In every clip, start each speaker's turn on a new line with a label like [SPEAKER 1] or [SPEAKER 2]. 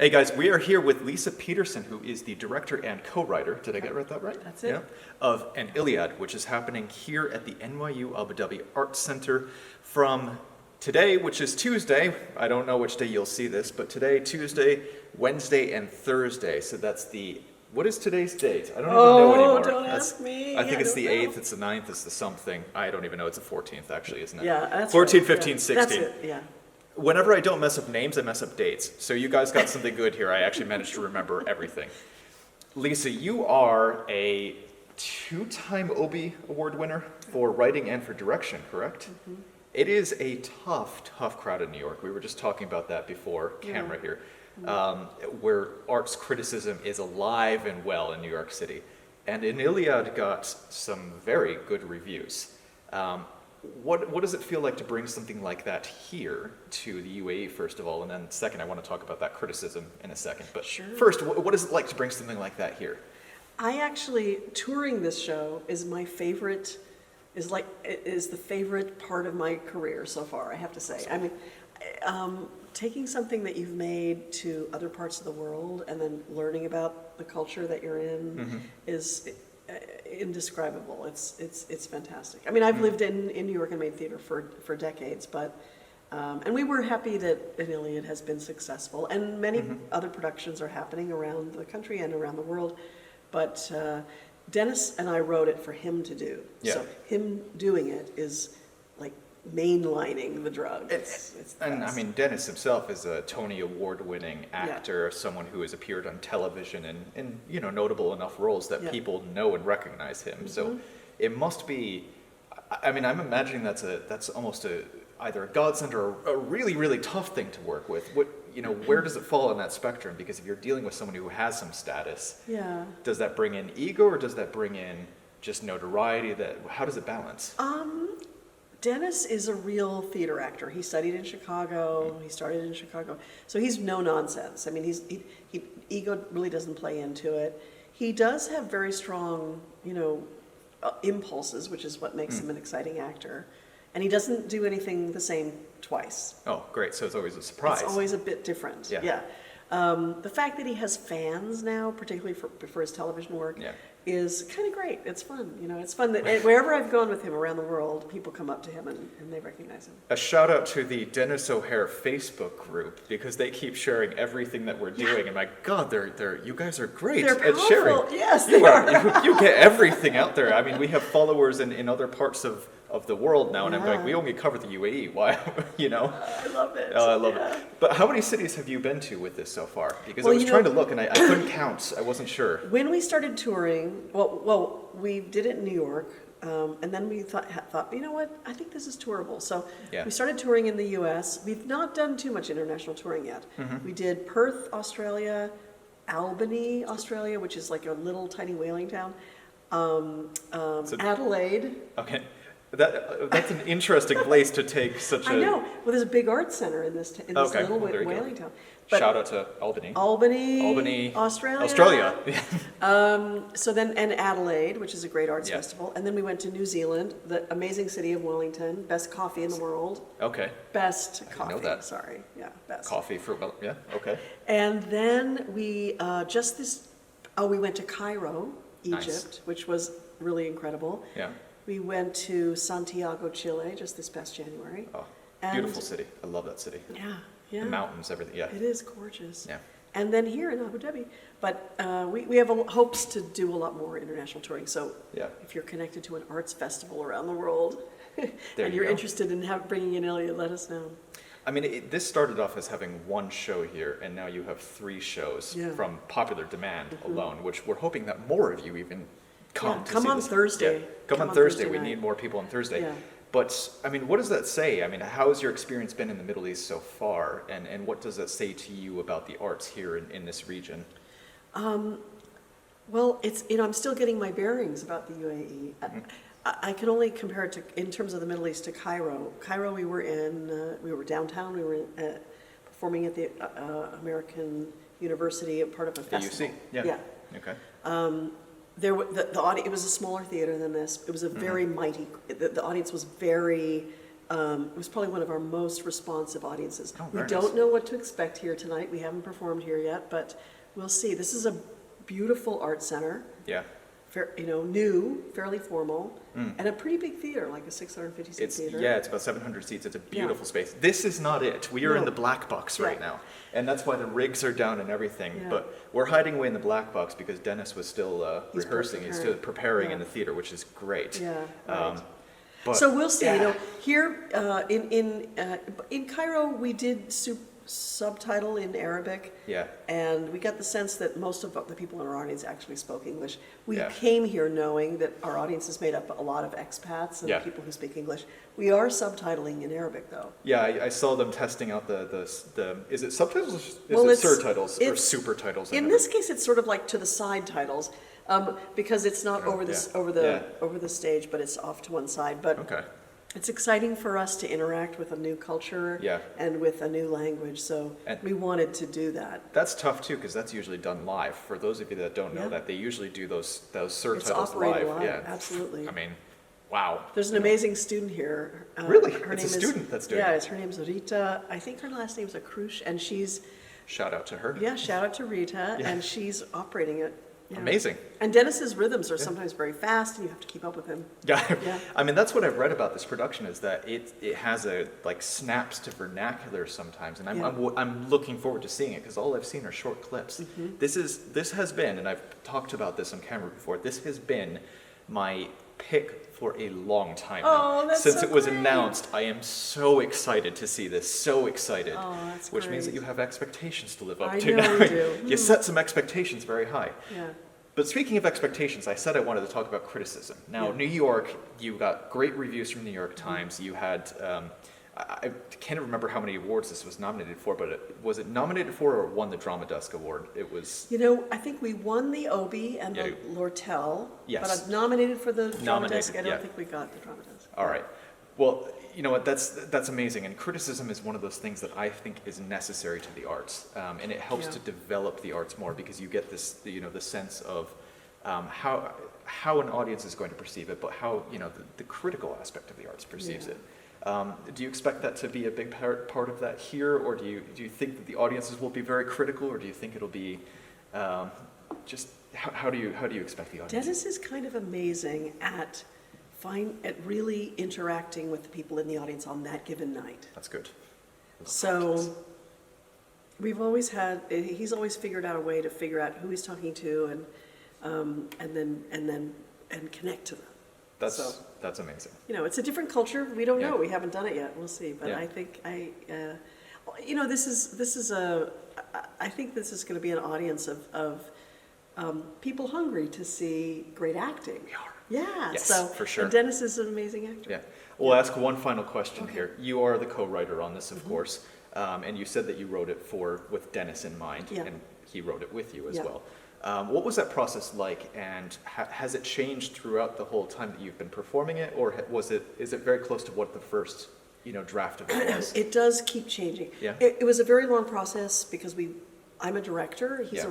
[SPEAKER 1] Hey guys, we are here with Lisa Peterson, who is the director and co-writer, did I get that right?
[SPEAKER 2] That's it.
[SPEAKER 1] Yeah, of An Iliad, which is happening here at the NYU Abu Dhabi Arts Center from today, which is Tuesday. I don't know which day you'll see this, but today, Tuesday, Wednesday, and Thursday. So that's what is today's date? I don't even know anymore.
[SPEAKER 2] Don't ask me.
[SPEAKER 1] I think it's the
[SPEAKER 2] know.
[SPEAKER 1] 8th, it's the 9th, it's the something. I don't even know, it's the 14th actually, isn't it?
[SPEAKER 2] Yeah, that's
[SPEAKER 1] 14,
[SPEAKER 2] right.
[SPEAKER 1] 15,
[SPEAKER 2] Yeah.
[SPEAKER 1] 16.
[SPEAKER 2] That's it, yeah.
[SPEAKER 1] Whenever I don't mess up names, I mess up dates. So you guys got something good here. I actually managed to remember everything. Lisa, you are a 2-time Obie Award winner for writing and for direction, correct? Mm-hmm. It is a tough crowd in New York. We were just talking about that before camera here, where arts criticism is alive and well in New York City. And An Iliad got some very good reviews. What does it feel like to bring something like that here to the UAE, first of all, and then second, I want to talk about that criticism in a second. But first, what is it like to bring something like that here?
[SPEAKER 2] Touring this show is my favorite, is the favorite part of my career so far, I have to say. I mean, taking something that you've made to other parts of the world and then learning about the culture that you're in is indescribable. It's fantastic. I mean, I've lived in New York and made theater for decades, but and we were happy that An Iliad has been successful, and many other productions are happening around the country and around the world. But Dennis and I wrote it for him to do.
[SPEAKER 1] Yeah.
[SPEAKER 2] So him doing it is like mainlining the drug.
[SPEAKER 1] And I mean, Dennis himself is a Tony Award-winning actor, someone who has appeared on television in notable enough roles that people know and recognize him. So it must be. I mean, I'm imagining that's almost either a godsend or a really, really tough thing to work with. Where does it fall on that spectrum? Because if you're dealing with someone who has some status, does that bring in ego or does that bring in just notoriety? How does it balance?
[SPEAKER 2] Dennis is a real theater actor. He studied in Chicago. He started in Chicago. So he's no nonsense. I mean, ego really doesn't play into it. He does have very strong, impulses, which is what makes him an exciting actor. And he doesn't do anything the same twice.
[SPEAKER 1] Oh, great. So it's always a surprise.
[SPEAKER 2] It's always a bit different. Yeah. The fact that he has fans now, particularly for his television work, is kind of great. It's fun. It's fun that wherever I've gone with him around the world, people come up to him and they recognize him.
[SPEAKER 1] A shout out to the Dennis O'Hare Facebook group, because they keep sharing everything that we're doing. And my God, you guys are great at sharing.
[SPEAKER 2] Yes, they are.
[SPEAKER 1] You get everything out there. I mean, we have followers in other parts of the world now, and I'm like, we only cover the UAE. Why,
[SPEAKER 2] I love it.
[SPEAKER 1] I love it. But how many cities have you been to with this so far? Because I was trying to look, and I couldn't count. I wasn't sure.
[SPEAKER 2] When we started touring, well, we did it in New York, and then we thought, you know what? I think this is tourable. So we started touring in the U.S. We've not done too much international touring yet. We did Perth, Australia, Albany, Australia, which is like a little tiny whaling town, Adelaide.
[SPEAKER 1] Okay. That's an interesting place to take such a...
[SPEAKER 2] I know. Well, there's a big art center in this little whaling town. But
[SPEAKER 1] shout out to Albany.
[SPEAKER 2] Albany, Australia. So then, and Adelaide, which is a great arts festival. And then we went to New Zealand, the amazing city of Wellington, best coffee in the world.
[SPEAKER 1] Okay.
[SPEAKER 2] Best coffee.
[SPEAKER 1] I know that.
[SPEAKER 2] Sorry. Yeah, best.
[SPEAKER 1] Coffee okay.
[SPEAKER 2] And then we we went to Cairo, Egypt, which was really incredible.
[SPEAKER 1] Yeah.
[SPEAKER 2] We went to Santiago, Chile, just this past January.
[SPEAKER 1] Oh, beautiful city. I love that city.
[SPEAKER 2] Yeah.
[SPEAKER 1] The mountains, everything,
[SPEAKER 2] It is gorgeous.
[SPEAKER 1] Yeah.
[SPEAKER 2] And then here in Abu Dhabi. But we have hopes to do a lot more international touring. So if you're connected to an arts festival around the world and you're interested in bringing in Iliad, let us know.
[SPEAKER 1] I mean, this started off as having one show here, and now you have 3 shows from popular demand alone, which we're hoping that more of you even come
[SPEAKER 2] on Thursday.
[SPEAKER 1] Come on Thursday. We need more people on Thursday. Yeah. But, I mean, what does that say? I mean, how has your experience been in the Middle East so far? And what does that say to you about the arts here in this region?
[SPEAKER 2] Well, it's, I'm still getting my bearings about the UAE. I can only compare it in terms of the Middle East to Cairo. Cairo, we were downtown. We were performing at the American University, part of a festival.
[SPEAKER 1] AUC? Yeah. Okay.
[SPEAKER 2] The audience, it was a smaller theater than this. It was a very mighty, the audience was very It was probably one of our most responsive audiences.
[SPEAKER 1] Oh,
[SPEAKER 2] We
[SPEAKER 1] very
[SPEAKER 2] don't
[SPEAKER 1] nice.
[SPEAKER 2] know what to expect here tonight. We haven't performed here yet, but we'll see. This is a beautiful art center,
[SPEAKER 1] Yeah.
[SPEAKER 2] new, fairly formal, and a pretty big theater, like a 650-seat
[SPEAKER 1] It's,
[SPEAKER 2] theater.
[SPEAKER 1] yeah, it's about 700 seats. It's a beautiful space. This is not it. We are in
[SPEAKER 2] No.
[SPEAKER 1] the black box right
[SPEAKER 2] Yeah.
[SPEAKER 1] now. And that's why the rigs are down and everything.
[SPEAKER 2] Yeah.
[SPEAKER 1] But we're hiding away in the black box because Dennis was still
[SPEAKER 2] He's
[SPEAKER 1] rehearsing. He's
[SPEAKER 2] preparing.
[SPEAKER 1] still preparing
[SPEAKER 2] Yeah.
[SPEAKER 1] in the theater, which is great.
[SPEAKER 2] Yeah,
[SPEAKER 1] Um,
[SPEAKER 2] right.
[SPEAKER 1] but
[SPEAKER 2] So we'll see,
[SPEAKER 1] yeah.
[SPEAKER 2] here, in Cairo, we did subtitle in Arabic.
[SPEAKER 1] Yeah.
[SPEAKER 2] And we got the sense that most of the people in our audience actually spoke English. We
[SPEAKER 1] Yeah.
[SPEAKER 2] came here knowing that our audience is made up of a lot of expats and
[SPEAKER 1] Yeah.
[SPEAKER 2] people who speak English. We are subtitling in Arabic, though.
[SPEAKER 1] Yeah, I saw them testing out the is it subtitles or is
[SPEAKER 2] Well,
[SPEAKER 1] it
[SPEAKER 2] it's-
[SPEAKER 1] surtitles or
[SPEAKER 2] it's-
[SPEAKER 1] super titles? I
[SPEAKER 2] In
[SPEAKER 1] never-
[SPEAKER 2] this case, it's sort of like to the side titles, because it's not
[SPEAKER 1] Oh,
[SPEAKER 2] over
[SPEAKER 1] yeah.
[SPEAKER 2] over the stage, but it's off to one side. But
[SPEAKER 1] Okay.
[SPEAKER 2] it's exciting for us to interact with a new culture
[SPEAKER 1] Yeah.
[SPEAKER 2] and with a new language, so
[SPEAKER 1] And-
[SPEAKER 2] we wanted to do that.
[SPEAKER 1] That's tough too, because that's usually done live. For those of you that don't know
[SPEAKER 2] Yeah.
[SPEAKER 1] that, they usually do those
[SPEAKER 2] It's
[SPEAKER 1] surtitles
[SPEAKER 2] operated
[SPEAKER 1] live.
[SPEAKER 2] live,
[SPEAKER 1] Yeah,
[SPEAKER 2] absolutely.
[SPEAKER 1] I mean, wow.
[SPEAKER 2] There's an amazing student here.
[SPEAKER 1] Really?
[SPEAKER 2] Her
[SPEAKER 1] It's a
[SPEAKER 2] name is-
[SPEAKER 1] student that's doing
[SPEAKER 2] Yeah,
[SPEAKER 1] it.
[SPEAKER 2] her name's Rita. I think her last name's Akrush, and she's,
[SPEAKER 1] Shout out to her.
[SPEAKER 2] yeah, shout out to Rita,
[SPEAKER 1] Yeah.
[SPEAKER 2] and she's operating it. Yeah.
[SPEAKER 1] Amazing.
[SPEAKER 2] And Dennis's rhythms are sometimes very fast, and you have to keep up with him.
[SPEAKER 1] Yeah.
[SPEAKER 2] Yeah.
[SPEAKER 1] I mean, that's what I've read about this production is that it has like snaps to vernacular sometimes, and I'm looking forward to seeing it because all I've seen are short clips.
[SPEAKER 2] Mm-hmm.
[SPEAKER 1] This has been, and I've talked about this on camera before. This has been my pick for a long time now.
[SPEAKER 2] Oh, that's
[SPEAKER 1] Since
[SPEAKER 2] so
[SPEAKER 1] it was
[SPEAKER 2] great.
[SPEAKER 1] announced, I am so excited to see this. So excited.
[SPEAKER 2] Oh, that's
[SPEAKER 1] Which means that
[SPEAKER 2] great.
[SPEAKER 1] you have expectations to live up
[SPEAKER 2] I
[SPEAKER 1] to
[SPEAKER 2] know
[SPEAKER 1] now.
[SPEAKER 2] you do.
[SPEAKER 1] You set some expectations very high.
[SPEAKER 2] Yeah.
[SPEAKER 1] But speaking of expectations, I said I wanted to talk about criticism. Now,
[SPEAKER 2] Yeah.
[SPEAKER 1] New York, you got great reviews from New York Times. You had, I can't remember how many awards this was nominated for, but was it nominated for or won the Drama Desk Award? It was
[SPEAKER 2] I think we won the Obie and the
[SPEAKER 1] Yeah.
[SPEAKER 2] Lortel.
[SPEAKER 1] Yes.
[SPEAKER 2] But I'm nominated for the Drama
[SPEAKER 1] Nominated,
[SPEAKER 2] Desk. I don't
[SPEAKER 1] yeah.
[SPEAKER 2] think we got the Drama Desk.
[SPEAKER 1] all right. Well, you know what? That's amazing. And criticism is one of those things that I think is necessary to the arts, and it helps
[SPEAKER 2] Yeah.
[SPEAKER 1] to develop the arts more because you get this, the sense of how an audience is going to perceive it, but how the critical aspect of the arts perceives
[SPEAKER 2] Yeah.
[SPEAKER 1] it. Do you expect that to be a big part of that here, or do you think that the audiences will be very critical, or do you think it'll be just how do you expect the audience?
[SPEAKER 2] Dennis is kind of amazing at really interacting with the people in the audience on that given night.
[SPEAKER 1] That's good.
[SPEAKER 2] So he's always figured out a way to figure out who he's talking to and connect to them. So,
[SPEAKER 1] That's amazing.
[SPEAKER 2] it's a different culture. We don't know.
[SPEAKER 1] Yeah.
[SPEAKER 2] We haven't done it yet. We'll see. But
[SPEAKER 1] Yeah.
[SPEAKER 2] I think I think this is going to be an audience of people hungry to see great acting.
[SPEAKER 1] We are.
[SPEAKER 2] Yeah.
[SPEAKER 1] Yes,
[SPEAKER 2] so
[SPEAKER 1] for sure.
[SPEAKER 2] And Dennis is an amazing actor.
[SPEAKER 1] Yeah. We'll ask one final question
[SPEAKER 2] Okay.
[SPEAKER 1] here. You are the co-writer on this, of course, and you said that you wrote it with Dennis in mind,
[SPEAKER 2] Yeah.
[SPEAKER 1] and he wrote it with you as
[SPEAKER 2] Yeah.
[SPEAKER 1] well. What was that process like, and has it changed throughout the whole time that you've been performing it, or is it very close to what the first draft of it was?
[SPEAKER 2] It does keep changing.
[SPEAKER 1] Yeah.
[SPEAKER 2] It was a very long process because I'm a director.
[SPEAKER 1] Yeah.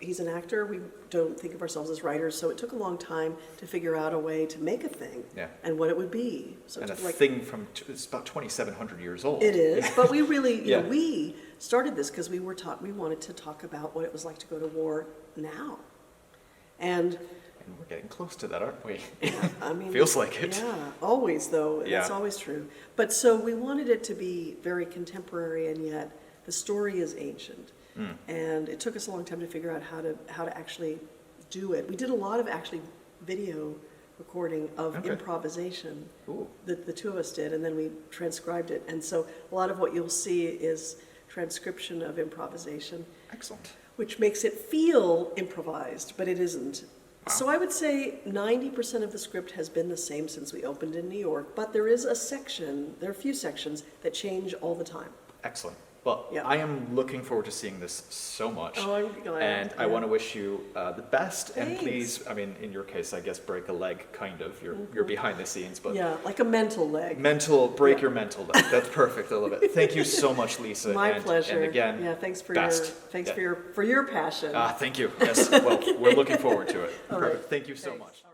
[SPEAKER 2] He's an actor. We don't think of ourselves as writers, so it took a long time to figure out a way to make a thing
[SPEAKER 1] Yeah.
[SPEAKER 2] and what it would be. So it
[SPEAKER 1] And a
[SPEAKER 2] took
[SPEAKER 1] thing it's about 2,700 years old.
[SPEAKER 2] It is, but we really,
[SPEAKER 1] Yeah.
[SPEAKER 2] we started this because we wanted to talk about what it was like to go to war now. And
[SPEAKER 1] And we're getting close to that, aren't we?
[SPEAKER 2] I mean,
[SPEAKER 1] Feels like it.
[SPEAKER 2] Yeah, always though. That's
[SPEAKER 1] Yeah.
[SPEAKER 2] always true. But so we wanted it to be very contemporary, and yet the story is ancient.
[SPEAKER 1] Mm.
[SPEAKER 2] And it took us a long time to figure out how to actually do it. We did a lot of actually video recording of
[SPEAKER 1] Okay.
[SPEAKER 2] improvisation.
[SPEAKER 1] Ooh.
[SPEAKER 2] The two of us did, and then we transcribed it. And so a lot of what you'll see is transcription of improvisation,
[SPEAKER 1] Excellent.
[SPEAKER 2] which makes it feel improvised, but it isn't.
[SPEAKER 1] Wow.
[SPEAKER 2] So I would say 90% of the script has been the same since we opened in New York, but there are a few sections that change all the time.
[SPEAKER 1] Excellent. Well,
[SPEAKER 2] Yeah.
[SPEAKER 1] I am looking forward to seeing this so much.
[SPEAKER 2] Oh, I'm glad.
[SPEAKER 1] And I
[SPEAKER 2] Yeah.
[SPEAKER 1] want to wish you the best. And
[SPEAKER 2] Thanks.
[SPEAKER 1] please, I mean, in your case, I guess break a leg, kind of. You're behind the scenes, but
[SPEAKER 2] Yeah, like a mental leg.
[SPEAKER 1] break
[SPEAKER 2] Yeah.
[SPEAKER 1] your mental leg. That's perfect. I love it. Thank you so much, Lisa.
[SPEAKER 2] My
[SPEAKER 1] and,
[SPEAKER 2] pleasure.
[SPEAKER 1] And again,
[SPEAKER 2] Yeah, thanks for
[SPEAKER 1] best.
[SPEAKER 2] your
[SPEAKER 1] Yeah.
[SPEAKER 2] for your passion.
[SPEAKER 1] Thank you. Yes. Well, we're looking forward to it.
[SPEAKER 2] All right.
[SPEAKER 1] Perfect. Thank you so
[SPEAKER 2] Thanks.
[SPEAKER 1] much.